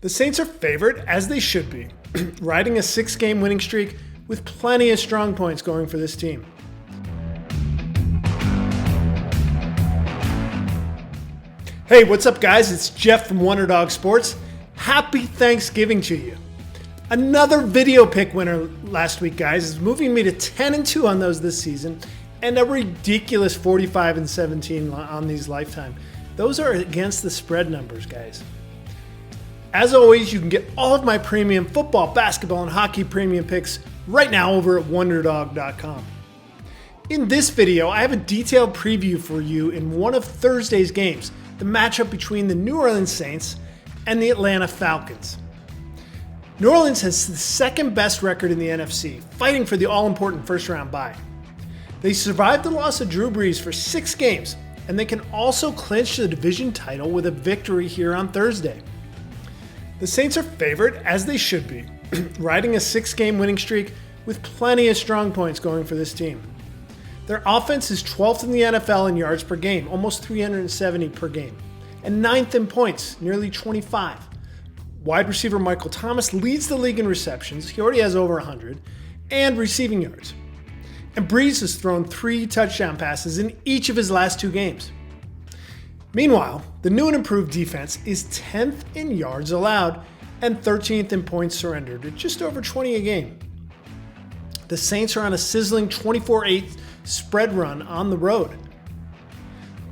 The Saints are favored, as they should be, riding a 6-game winning streak with plenty of strong points going for this team. Hey, what's up guys? It's Jeff from Wunderdog Sports. Happy Thanksgiving to you. Another video pick winner last week, guys, is moving me to 10-2 on those this season and a ridiculous 45-17 on these lifetime. Those are against the spread numbers, guys. As always, you can get all of my premium football, basketball, and hockey premium picks right now over at Wunderdog.com. In this video, I have a detailed preview for you in one of Thursday's games, the matchup between the New Orleans Saints and the Atlanta Falcons. New Orleans has the second best record in the NFC, fighting for the all-important first-round bye. They survived the loss of Drew Brees for 6 games, and they can also clinch the division title with a victory here on Thursday. The Saints are favored, as they should be, riding a 6-game winning streak with plenty of strong points going for this team. Their offense is 12th in the NFL in yards per game, almost 370 per game, and 9th in points, nearly 25. Wide receiver Michael Thomas leads the league in receptions, he already has over 100, and receiving yards. And Brees has thrown 3 touchdown passes in each of his last 2 games. Meanwhile, the new and improved defense is 10th in yards allowed and 13th in points surrendered at just over 20 a game. The Saints are on a sizzling 24-8 spread run on the road.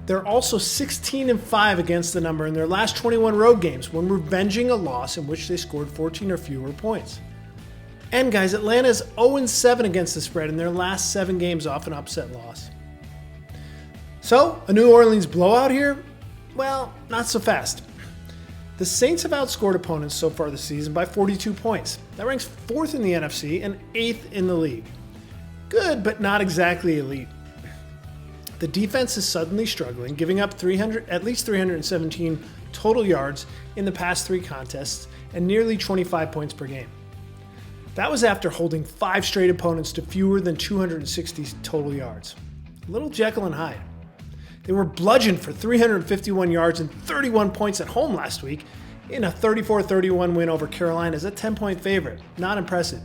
They're also 16-5 against the number in their last 21 road games when revenging a loss in which they scored 14 or fewer points. And guys, Atlanta is 0-7 against the spread in their last 7 games off an upset loss. So, a New Orleans blowout here? Well, not so fast. The Saints have outscored opponents so far this season by 42 points. That ranks 4th in the NFC and 8th in the league. Good, but not exactly elite. The defense is suddenly struggling, giving up at least 317 total yards in the past 3 contests and nearly 25 points per game. That was after holding 5 straight opponents to fewer than 260 total yards. Little Jekyll and Hyde. They were bludgeoned for 351 yards and 31 points at home last week in a 34-31 win over Carolina as a 10-point favorite. Not impressive.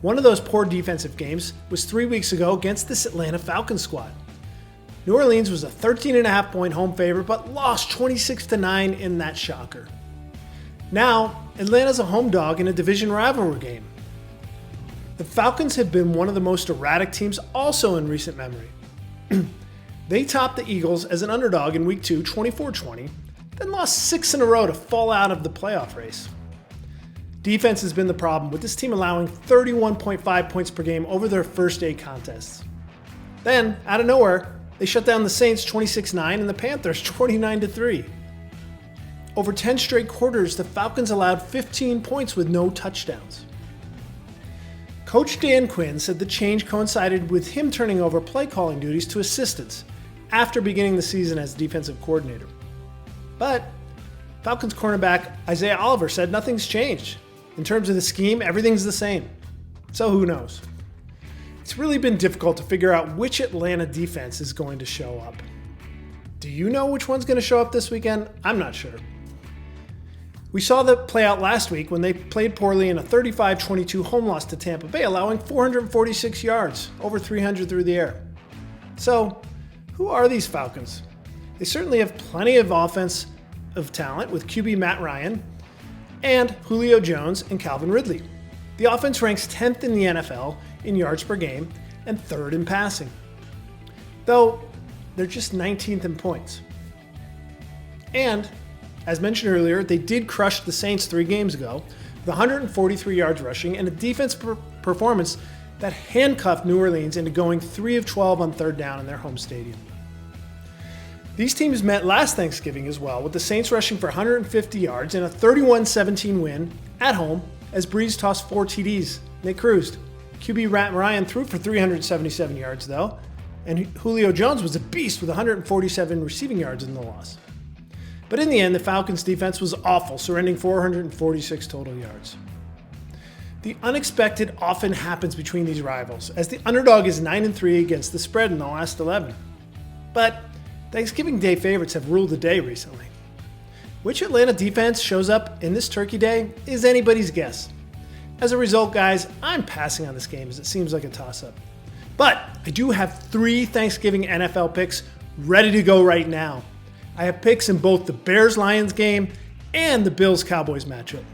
One of those poor defensive games was 3 weeks ago against this Atlanta Falcons squad. New Orleans was a 13.5-point home favorite but lost 26-9 in that shocker. Now, Atlanta's a home dog in a division rivalry game. The Falcons have been one of the most erratic teams also in recent memory. They topped the Eagles as an underdog in Week 2, 24-20, then lost 6 in a row to fall out of the playoff race. Defense has been the problem, with this team allowing 31.5 points per game over their first 8 contests. Then, out of nowhere, they shut down the Saints 26-9 and the Panthers 29-3. Over 10 straight quarters, the Falcons allowed 15 points with no touchdowns. Coach Dan Quinn said the change coincided with him turning over play calling duties to assistants after beginning the season as defensive coordinator. But Falcons cornerback Isaiah Oliver said nothing's changed. In terms of the scheme, everything's the same. So who knows? It's really been difficult to figure out which Atlanta defense is going to show up. Do you know which one's going to show up this weekend? I'm not sure. We saw that play out last week when they played poorly in a 35-22 home loss to Tampa Bay, allowing 446 yards, over 300 through the air. So, who are these Falcons? They certainly have plenty of offensive talent with QB Matt Ryan and Julio Jones and Calvin Ridley. The offense ranks 10th in the NFL in yards per game and 3rd in passing, though they're just 19th in points. And as mentioned earlier, they did crush the Saints 3 games ago with 143 yards rushing and a defense performance that handcuffed New Orleans into going 3 of 12 on 3rd down in their home stadium. These teams met last Thanksgiving as well, with the Saints rushing for 150 yards in a 31-17 win at home as Brees tossed 4 TDs. They cruised. QB Matt Ryan threw for 377 yards though, and Julio Jones was a beast with 147 receiving yards in the loss. But in the end, the Falcons' defense was awful, surrendering 446 total yards. The unexpected often happens between these rivals, as the underdog is 9-3 against the spread in the last 11. But Thanksgiving Day favorites have ruled the day recently. Which Atlanta defense shows up in this Turkey Day is anybody's guess. As a result, guys, I'm passing on this game as it seems like a toss-up. But I do have 3 Thanksgiving NFL picks ready to go right now. I have picks in both the Bears-Lions game and the Bills-Cowboys matchup.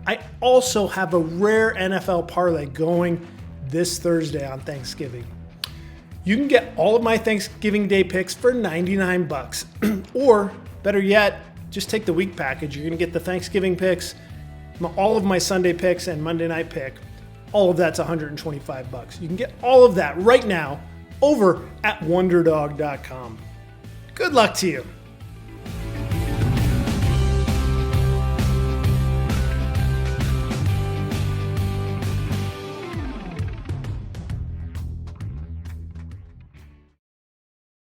I also have a rare NFL parlay going this Thursday on Thanksgiving. You can get all of my Thanksgiving Day picks for $99. Or, better yet, just take the week package. You're going to get the Thanksgiving picks, all of my Sunday picks, and Monday night pick. All of that's $125. You can get all of that right now over at Wunderdog.com. Good luck to you.